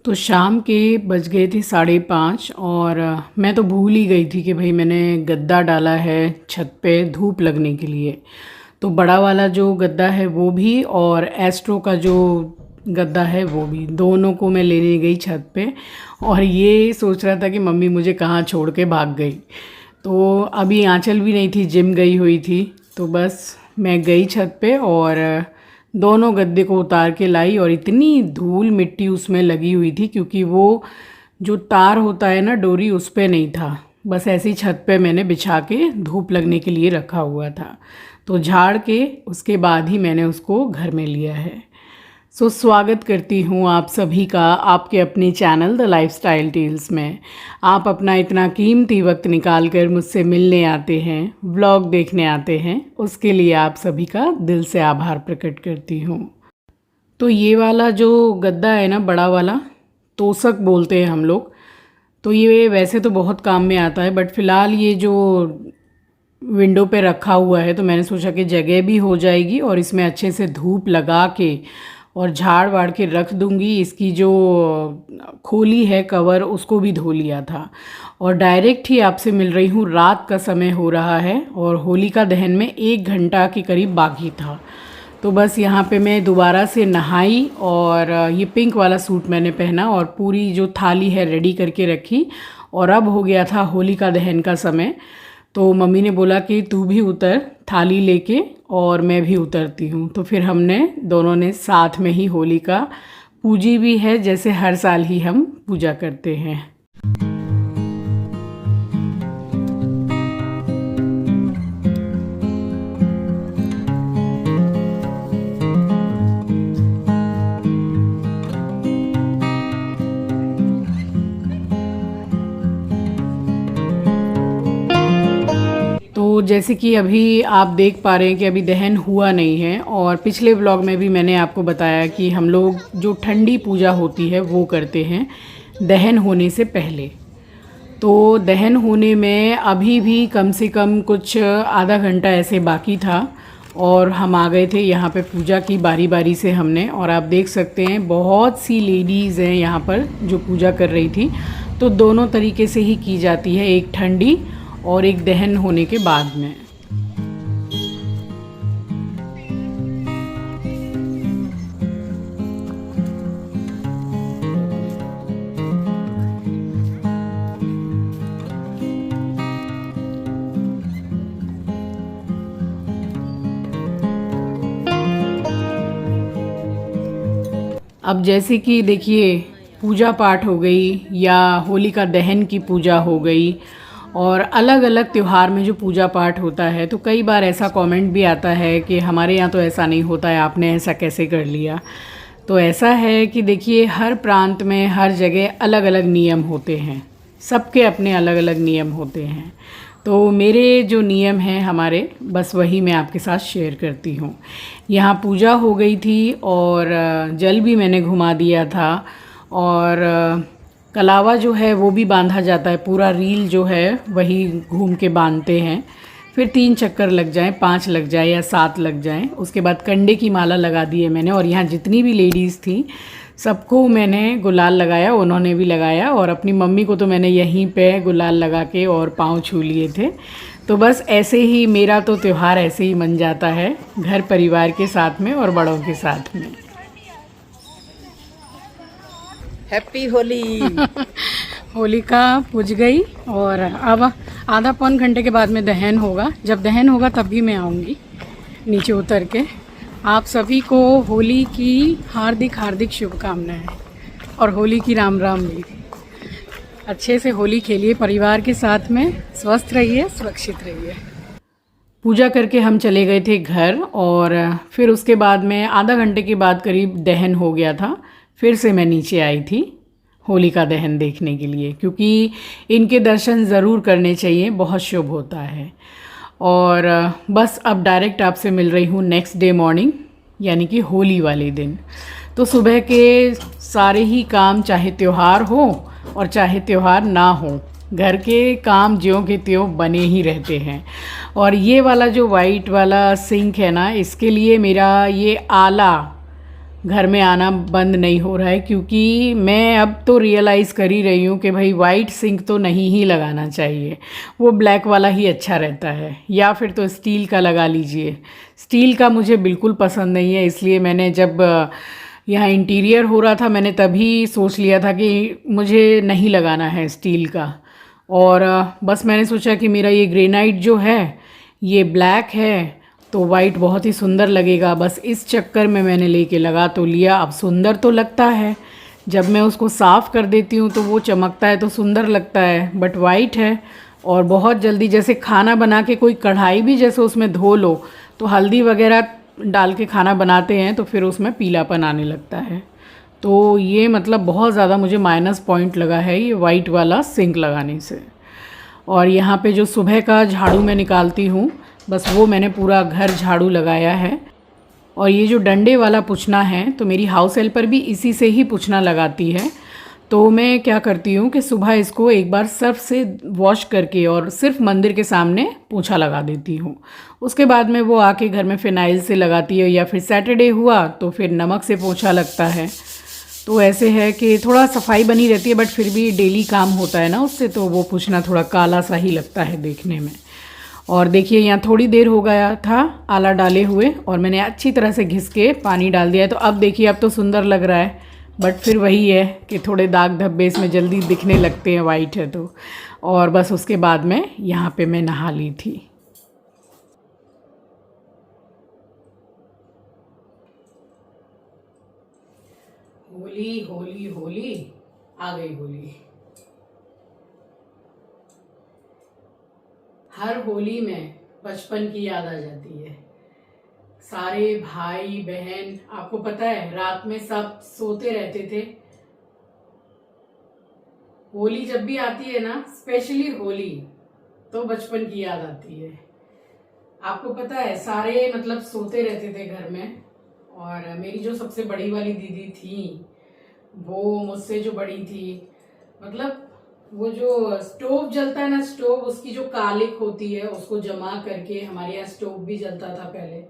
तो शाम के बज गए थे 5:30 और मैं तो भूल ही गई थी कि भाई मैंने गद्दा डाला है छत पे धूप लगने के लिए। तो बड़ा वाला जो गद्दा है वो भी और एस्ट्रो का जो गद्दा है वो भी, दोनों को मैं लेने गई छत पे। और ये सोच रहा था कि मम्मी मुझे कहाँ छोड़ के भाग गई। तो अभी आंचल भी नहीं थी, जिम गई हुई थी। तो बस मैं गई छत पे और दोनों गद्दे को उतार के लाई और इतनी धूल मिट्टी उसमें लगी हुई थी क्योंकि वो जो तार होता है ना डोरी, उस पे नहीं था। बस ऐसी छत पे मैंने बिछा के धूप लगने के लिए रखा हुआ था। तो झाड़ के उसके बाद ही मैंने उसको घर में लिया है। स्वागत करती हूँ आप सभी का आपके अपने चैनल द लाइफस्टाइल टेल्स में। आप अपना इतना कीमती वक्त निकाल कर मुझसे मिलने आते हैं, व्लॉग देखने आते हैं, उसके लिए आप सभी का दिल से आभार प्रकट करती हूँ। तो ये वाला जो गद्दा है ना, बड़ा वाला, तोसक बोलते हैं हम लोग। तो ये वैसे तो बहुत काम में आता है, बट फ़िलहाल ये जो विंडो पे रखा हुआ है तो मैंने सोचा कि जगह भी हो जाएगी और इसमें अच्छे से धूप लगा के और झाड़ वाड़ के रख दूंगी। इसकी जो खोली है कवर, उसको भी धो लिया था और डायरेक्ट ही आपसे मिल रही हूँ। रात का समय हो रहा है और होलिका दहन में 1 घंटा के करीब बाकी था। तो बस यहाँ पे मैं दोबारा से नहाई और ये पिंक वाला सूट मैंने पहना और पूरी जो थाली है रेडी करके रखी। और अब हो गया था होलिका दहन का समय। तो मम्मी ने बोला कि तू भी उतर थाली लेके और मैं भी उतरती हूँ। तो फिर हमने दोनों ने साथ में ही होलिका पूजी भी है, जैसे हर साल ही हम पूजा करते हैं। तो जैसे कि अभी आप देख पा रहे हैं कि अभी दहन हुआ नहीं है और पिछले व्लॉग में भी मैंने आपको बताया कि हम लोग जो ठंडी पूजा होती है वो करते हैं दहन होने से पहले। तो दहन होने में अभी भी कम से कम कुछ आधा घंटा ऐसे बाकी था और हम आ गए थे यहाँ पे। पूजा की बारी बारी से हमने, और आप देख सकते हैं बहुत सी लेडीज़ हैं यहाँ पर जो पूजा कर रही थी। तो दोनों तरीके से ही की जाती है, एक ठंडी और एक दहन होने के बाद में। अब जैसे कि देखिए, पूजा पाठ हो गई या होलिका दहन की पूजा हो गई और अलग अलग त्यौहार में जो पूजा पाठ होता है, तो कई बार ऐसा कमेंट भी आता है कि हमारे यहाँ तो ऐसा नहीं होता है, आपने ऐसा कैसे कर लिया। तो ऐसा है कि देखिए, हर प्रांत में हर जगह अलग अलग नियम होते हैं, सबके अपने अलग अलग नियम होते हैं। तो मेरे जो नियम हैं हमारे, बस वही मैं आपके साथ शेयर करती हूँ। यहाँ पूजा हो गई थी और जल भी मैंने घुमा दिया था और कलावा जो है वो भी बांधा जाता है। पूरा रील जो है वही घूम के बांधते हैं, फिर 3 चक्कर लग जाएं, 5 लग जाए या 7 लग जाएं। उसके बाद कंडे की माला लगा दी है मैंने और यहाँ जितनी भी लेडीज़ थी सबको मैंने गुलाल लगाया, उन्होंने भी लगाया और अपनी मम्मी को तो मैंने यहीं पे गुलाल लगा के और पाँव छू लिए थे। तो बस ऐसे ही मेरा तो त्यौहार ऐसे ही मन जाता है, घर परिवार के साथ में और बड़ों के साथ में। हैप्पी होली। होलिका पूज गई और अब आधा पौन घंटे के बाद में दहन होगा। जब दहन होगा तब भी मैं आऊँगी नीचे उतर के। आप सभी को होली की हार्दिक हार्दिक शुभकामनाएं और होली की राम राम भी। अच्छे से होली खेलिए परिवार के साथ में, स्वस्थ रहिए, सुरक्षित रहिए। पूजा करके हम चले गए थे घर और फिर उसके बाद में आधा घंटे के बाद करीब दहन हो गया था। फिर से मैं नीचे आई थी होलिका दहन देखने के लिए, क्योंकि इनके दर्शन ज़रूर करने चाहिए, बहुत शुभ होता है। और बस अब डायरेक्ट आपसे मिल रही हूँ नेक्स्ट डे मॉर्निंग, यानी कि होली वाले दिन। तो सुबह के सारे ही काम, चाहे त्यौहार हो और चाहे त्यौहार ना हो, घर के काम ज्यों के त्यों बने ही रहते हैं। और ये वाला जो वाइट वाला सिंक है ना, इसके लिए मेरा ये आला घर में आना बंद नहीं हो रहा है, क्योंकि मैं अब तो रियलाइज़ कर ही रही हूँ कि भाई वाइट सिंक तो नहीं ही लगाना चाहिए, वो ब्लैक वाला ही अच्छा रहता है, या फिर तो स्टील का लगा लीजिए। स्टील का मुझे बिल्कुल पसंद नहीं है, इसलिए मैंने जब यहाँ इंटीरियर हो रहा था मैंने तभी सोच लिया था कि मुझे नहीं लगाना है स्टील का। और बस मैंने सोचा कि मेरा ये ग्रेनाइट जो है ये ब्लैक है तो वाइट बहुत ही सुंदर लगेगा, बस इस चक्कर में मैंने लेके लगा तो लिया। अब सुंदर तो लगता है, जब मैं उसको साफ़ कर देती हूँ तो वो चमकता है तो सुंदर लगता है, बट वाइट है और बहुत जल्दी जैसे खाना बना के कोई कढ़ाई भी जैसे उसमें धो लो तो हल्दी वगैरह डाल के खाना बनाते हैं तो फिर उसमें पीलापन आने लगता है। तो ये मतलब बहुत ज़्यादा मुझे माइनस पॉइंट लगा है ये वाइट वाला सिंक लगाने से। और यहाँ पे जो सुबह का झाड़ू मैं निकालती हूँ बस वो मैंने पूरा घर झाड़ू लगाया है। और ये जो डंडे वाला पुछना है तो मेरी हाउस हेल्पर भी इसी से ही पुछना लगाती है। तो मैं क्या करती हूँ कि सुबह इसको एक बार सर्फ से वॉश करके और सिर्फ मंदिर के सामने पोछा लगा देती हूँ। उसके बाद में वो आके घर में फिनाइल से लगाती है, या फिर सैटरडे हुआ तो फिर नमक से पोछा लगता है। तो ऐसे है कि थोड़ा सफाई बनी रहती है, बट फिर भी डेली काम होता है ना उससे, तो वो पोछना थोड़ा काला सा ही लगता है देखने में। और देखिए यहाँ थोड़ी देर हो गया था आला डाले हुए और मैंने अच्छी तरह से घिस के पानी डाल दिया है, तो अब देखिए अब तो सुंदर लग रहा है। बट फिर वही है कि थोड़े दाग धब्बे इसमें जल्दी दिखने लगते हैं वाइट है तो। और बस उसके बाद में यहाँ पे मैं नहा ली थी। होली होली होली आ गई होली। हर होली में बचपन की याद आ जाती है। सारे भाई बहन, आपको पता है रात में सब सोते रहते थे। होली जब भी आती है ना, स्पेशली होली, तो बचपन की याद आती है। आपको पता है सारे मतलब सोते रहते थे घर में। और मेरी जो सबसे बड़ी वाली दीदी थी वो मुझसे जो बड़ी थी, मतलब वो जो स्टोव जलता है ना, स्टोव उसकी जो कालिक होती है उसको जमा करके, हमारे यहाँ स्टोव भी जलता था पहले,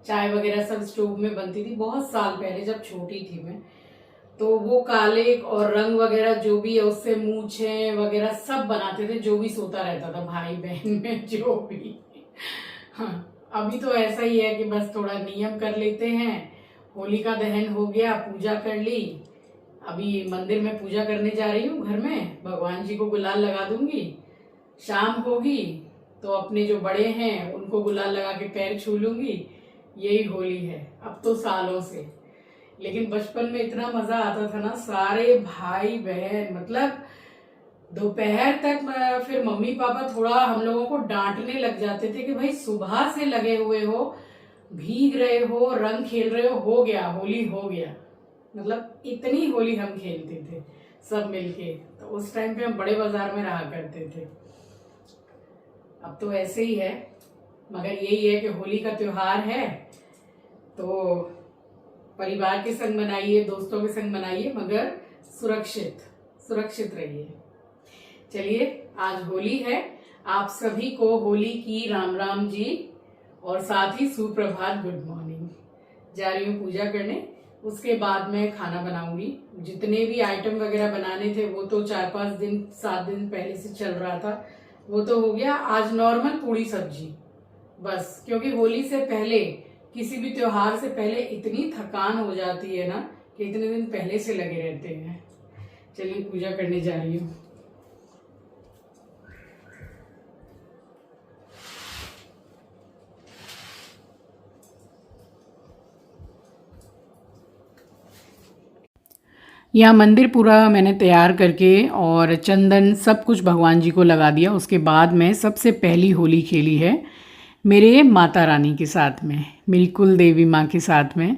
चाय वगैरह सब स्टोव में बनती थी बहुत साल पहले जब छोटी थी मैं। तो वो कालिक और रंग वगैरह जो भी है उससे मूछे वगैरह सब बनाते थे, जो भी सोता रहता था भाई बहन में जो भी। हाँ, अभी तो ऐसा ही है कि बस थोड़ा नियम कर लेते हैं। होलिका दहन हो गया, पूजा कर ली, अभी मंदिर में पूजा करने जा रही हूँ घर में, भगवान जी को गुलाल लगा दूंगी। शाम होगी तो अपने जो बड़े हैं उनको गुलाल लगा के पैर छू लूंगी। यही होली है अब तो सालों से। लेकिन बचपन में इतना मजा आता था ना, सारे भाई बहन, मतलब दोपहर तक फिर मम्मी पापा थोड़ा हम लोगों को डांटने लग जाते थे कि भाई सुबह से लगे हुए हो, भीग रहे हो, रंग खेल रहे हो गया होली हो गया। मतलब इतनी होली हम खेलते थे सब मिलके। तो उस टाइम पे हम बड़े बाजार में रहा करते थे। अब तो ऐसे ही है, मगर यही है कि होली का त्योहार है तो परिवार के संग मनाइए, दोस्तों के संग मनाइए, मगर सुरक्षित सुरक्षित रहिए। चलिए आज होली है, आप सभी को होली की राम राम जी और साथ ही सुप्रभात, गुड मॉर्निंग। जा रही हूँ पूजा करने, उसके बाद मैं खाना बनाऊंगी। जितने भी आइटम वगैरह बनाने थे वो तो 4-5 दिन 7 दिन पहले से चल रहा था, वो तो हो गया। आज नॉर्मल पूरी सब्जी बस, क्योंकि होली से पहले, किसी भी त्योहार से पहले इतनी थकान हो जाती है ना कि इतने दिन पहले से लगे रहते हैं। चलिए पूजा करने जा रही हूँ। यहाँ मंदिर पूरा मैंने तैयार करके और चंदन सब कुछ भगवान जी को लगा दिया। उसके बाद मैं सबसे पहली होली खेली है मेरे माता रानी के साथ में, मेरी कुल देवी माँ के साथ में।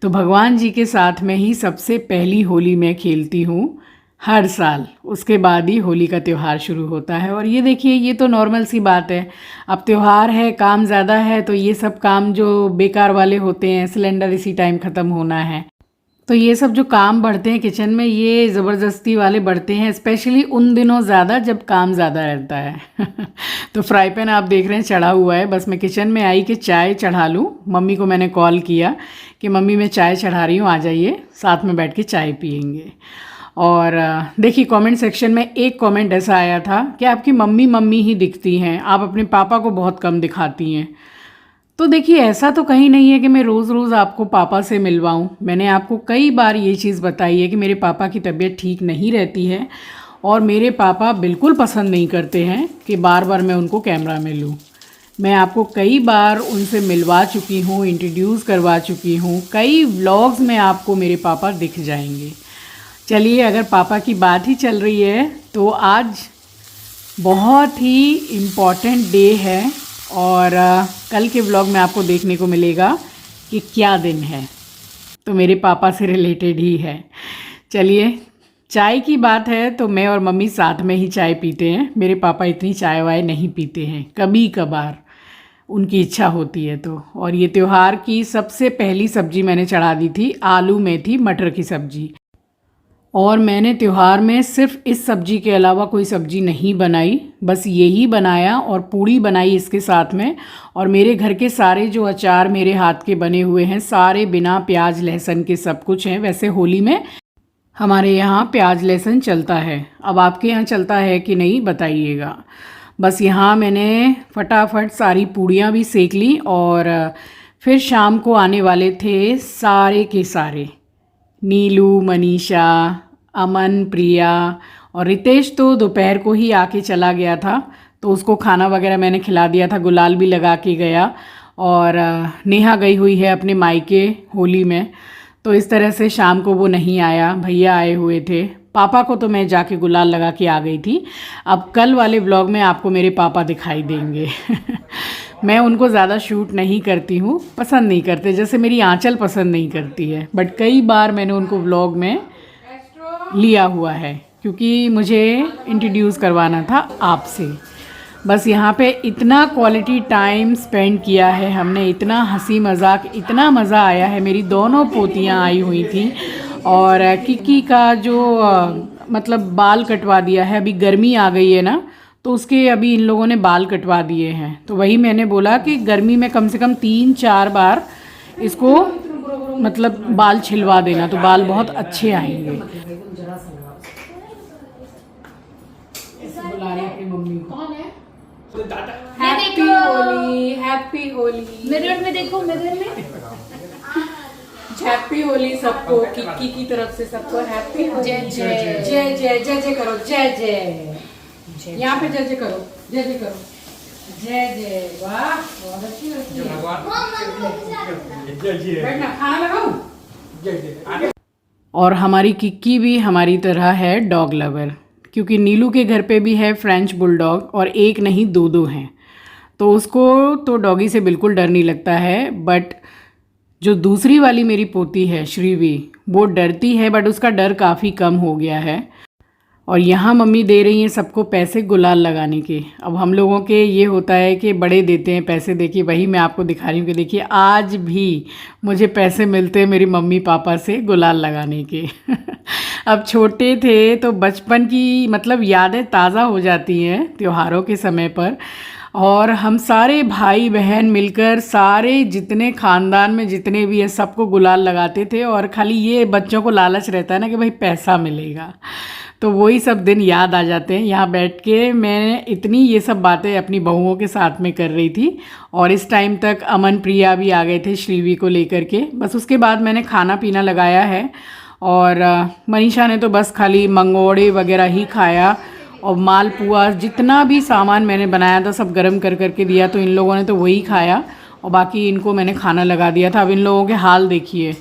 तो भगवान जी के साथ में ही सबसे पहली होली मैं खेलती हूँ हर साल। उसके बाद ही होली का त्यौहार शुरू होता है। और ये देखिए, ये तो नॉर्मल सी बात है, अब त्यौहार है, काम ज़्यादा है, तो ये सब काम जो बेकार वाले होते हैं, सिलेंडर इसी टाइम ख़त्म होना है, तो ये सब जो काम बढ़ते हैं किचन में, ये ज़बरदस्ती वाले बढ़ते हैं, स्पेशली उन दिनों ज़्यादा जब काम ज़्यादा रहता है। तो फ्राई पैन आप देख रहे हैं चढ़ा हुआ है, बस मैं किचन में आई कि चाय चढ़ा लूँ। मम्मी को मैंने कॉल किया कि मम्मी मैं चाय चढ़ा रही हूँ, आ जाइए साथ में बैठ के चाय पियेंगे। और देखिए कमेंट सेक्शन में एक कमेंट ऐसा आया था कि आपकी मम्मी मम्मी ही दिखती हैं, आप अपने पापा को बहुत कम दिखाती हैं। तो देखिए ऐसा तो कहीं नहीं है कि मैं रोज़ रोज़ आपको पापा से मिलवाऊँ। मैंने आपको कई बार ये चीज़ बताई है कि मेरे पापा की तबीयत ठीक नहीं रहती है और मेरे पापा बिल्कुल पसंद नहीं करते हैं कि बार बार मैं उनको कैमरा में लूँ। मैं आपको कई बार उनसे मिलवा चुकी हूँ, इंट्रोड्यूस करवा चुकी हूँ, कई व्लॉग्स में आपको मेरे पापा दिख जाएंगे। चलिए, अगर पापा की बात ही चल रही है तो आज बहुत ही इम्पॉर्टेंट डे है और कल के व्लॉग में आपको देखने को मिलेगा कि क्या दिन है, तो मेरे पापा से रिलेटेड ही है। चलिए, चाय की बात है तो मैं और मम्मी साथ में ही चाय पीते हैं। मेरे पापा इतनी चाय वाय नहीं पीते हैं, कभी कभार उनकी इच्छा होती है तो। और ये त्यौहार की सबसे पहली सब्ज़ी मैंने चढ़ा दी थी, आलू मेथी मटर की सब्ज़ी। और मैंने त्यौहार में सिर्फ इस सब्ज़ी के अलावा कोई सब्ज़ी नहीं बनाई, बस यही बनाया और पूड़ी बनाई इसके साथ में। और मेरे घर के सारे जो अचार मेरे हाथ के बने हुए हैं, सारे बिना प्याज लहसुन के सब कुछ हैं। वैसे होली में हमारे यहाँ प्याज लहसुन चलता है, अब आपके यहाँ चलता है कि नहीं बताइएगा। बस यहाँ मैंने फटाफट सारी पूड़ियाँ भी सेक ली और फिर शाम को आने वाले थे सारे के सारे, नीलू, मनीषा, अमन, प्रिया और रितेश तो दोपहर को ही आके चला गया था, तो उसको खाना वगैरह मैंने खिला दिया था, गुलाल भी लगा के गया। और नेहा गई हुई है अपने मायके होली में, तो इस तरह से शाम को वो नहीं आया। भैया आए हुए थे, पापा को तो मैं जाके गुलाल लगा के आ गई थी। अब कल वाले व्लॉग में आपको मेरे पापा दिखाई देंगे। मैं उनको ज़्यादा शूट नहीं करती हूँ, पसंद नहीं करते, जैसे मेरी आंचल पसंद नहीं करती है, बट कई बार मैंने उनको व्लॉग में लिया हुआ है क्योंकि मुझे इंट्रोड्यूस करवाना था आपसे। बस यहाँ पे इतना क्वालिटी टाइम स्पेंड किया है हमने, इतना हंसी मजाक, इतना मज़ा आया है। मेरी दोनों पोतियाँ आई हुई थी और किकी का जो मतलब बाल कटवा दिया है, अभी गर्मी आ गई है ना, तो उसके अभी इन लोगों ने बाल कटवा दिए हैं। तो वही मैंने बोला कि गर्मी में कम से कम 3-4 बार इसको मतलब बाल छिलवा देना, तो बाल बहुत अच्छे आएंगे। बुला रही अपनी मम्मी को। कौन है? Happy Holi, happy Holi. Mirror में देखो, मिरर में। हैप्पी होली सबको, किक्की की तरफ से सबको हैप्पी होली। जय जय जय जय जय जय करो, जय जय। यहाँ पे जय जय करो, जय जय करो, जय जय। वाह, बहुत अच्छी होती है। बैठना, खाना लगाऊं? और हमारी किक्की भी हमारी तरह है डॉग लवर, क्योंकि नीलू के घर पे भी है फ्रेंच बुलडॉग और एक नहीं 2-2 हैं, तो उसको तो डॉगी से बिल्कुल डर नहीं लगता है। बट जो दूसरी वाली मेरी पोती है श्रीवी, वो डरती है, बट उसका डर काफ़ी कम हो गया है। और यहाँ मम्मी दे रही हैं सबको पैसे गुलाल लगाने के। अब हम लोगों के ये होता है कि बड़े देते हैं पैसे, देखिए वही मैं आपको दिखा रही हूँ कि देखिए आज भी मुझे पैसे मिलते हैं मेरी मम्मी पापा से गुलाल लगाने के। अब छोटे थे तो बचपन की मतलब यादें ताज़ा हो जाती हैं त्योहारों के समय पर, और हम सारे भाई बहन मिलकर सारे जितने ख़ानदान में जितने भी हैं सबको गुलाल लगाते थे। और खाली ये बच्चों को लालच रहता है ना कि भाई पैसा मिलेगा, तो वही सब दिन याद आ जाते हैं। यहाँ बैठ के मैं इतनी ये सब बातें अपनी बहुओं के साथ में कर रही थी, और इस टाइम तक अमन प्रिया भी आ गए थे श्रीवी को लेकर के। बस उसके बाद मैंने खाना पीना लगाया है, और मनीषा ने तो बस खाली मंगोड़े वगैरह ही खाया, और मालपुआ जितना भी सामान मैंने बनाया था सब गरम कर करके दिया, तो इन लोगों ने तो वही खाया, और बाकी इनको मैंने खाना लगा दिया था। अब इन लोगों के हाल देखिए,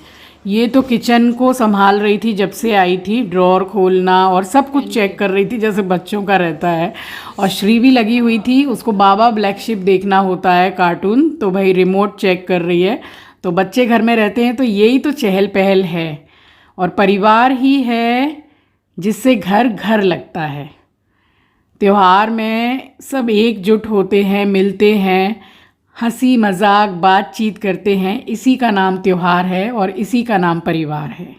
ये तो किचन को संभाल रही थी जब से आई थी, ड्रॉर खोलना और सब कुछ चेक कर रही थी जैसे बच्चों का रहता है। और श्री भी लगी हुई थी, उसको बाबा ब्लैक शिप देखना होता है कार्टून, तो भाई रिमोट चेक कर रही है। तो बच्चे घर में रहते हैं तो यही तो चहल पहल है, और परिवार ही है जिससे घर घर लगता है। त्योहार में सब एकजुट होते हैं, मिलते हैं, हंसी मजाक बातचीत करते हैं, इसी का नाम त्यौहार है और इसी का नाम परिवार है।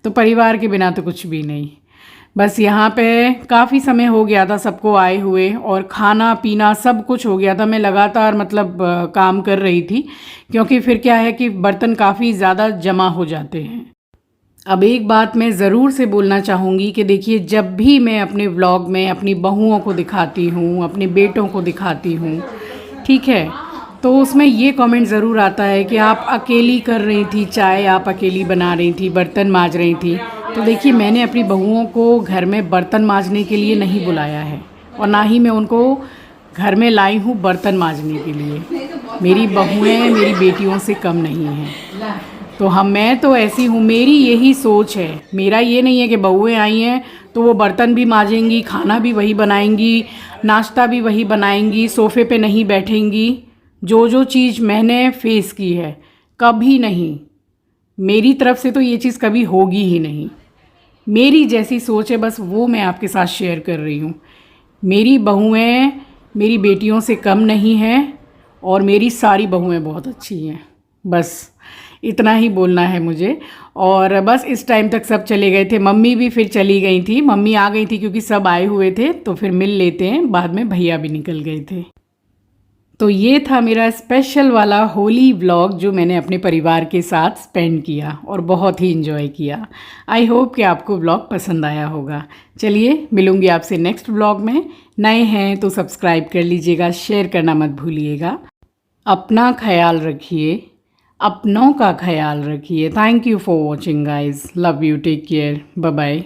तो परिवार के बिना तो कुछ भी नहीं। बस यहाँ पे काफ़ी समय हो गया था सबको आए हुए, और खाना पीना सब कुछ हो गया था। मैं लगातार मतलब काम कर रही थी, क्योंकि फिर क्या है कि बर्तन काफ़ी ज़्यादा जमा हो जाते हैं। अब एक बात मैं ज़रूर से बोलना चाहूँगी कि देखिए, जब भी मैं अपने व्लॉग में अपनी बहुओं को दिखाती हूँ, अपने बेटों को दिखाती हूँ, ठीक है, तो उसमें ये कमेंट ज़रूर आता है कि आप अकेली कर रही थी, चाय आप अकेली बना रही थी, बर्तन मांज रही थी। तो देखिए, मैंने अपनी बहुओं को घर में बर्तन मांजने के लिए नहीं बुलाया है, और ना ही मैं उनको घर में लाई हूँ बर्तन मांजने के लिए। मेरी बहुएं मेरी बेटियों से कम नहीं हैं। तो मैं तो ऐसी हूँ, मेरी यही सोच है। मेरा ये नहीं है कि बहुएं आई हैं तो वो बर्तन भी मांजेंगी, खाना भी वही बनाएंगी, नाश्ता भी वही बनाएंगी, सोफ़े पे नहीं बैठेंगी। जो चीज़ मैंने फेस की है, कभी नहीं, मेरी तरफ से तो ये चीज़ कभी होगी ही नहीं। मेरी जैसी सोच है, बस वो मैं आपके साथ शेयर कर रही हूँ। मेरी बहुएं मेरी बेटियों से कम नहीं हैं, और मेरी सारी बहुएं बहुत अच्छी हैं। बस इतना ही बोलना है मुझे। और बस इस टाइम तक सब चले गए थे, मम्मी भी फिर चली गई थी। मम्मी आ गई थी क्योंकि सब आए हुए थे, तो फिर मिल लेते हैं। बाद में भैया भी निकल गए थे। तो ये था मेरा स्पेशल वाला होली व्लॉग जो मैंने अपने परिवार के साथ स्पेंड किया, और बहुत ही इन्जॉय किया। आई होप कि आपको व्लॉग पसंद आया होगा। चलिए, मिलूँगी आपसे नेक्स्ट व्लॉग में। नए हैं तो सब्सक्राइब कर लीजिएगा, शेयर करना मत भूलिएगा। अपना ख्याल रखिए, अपनों का ख्याल रखिए। Thank you for watching guys. Love you, take care, bye bye.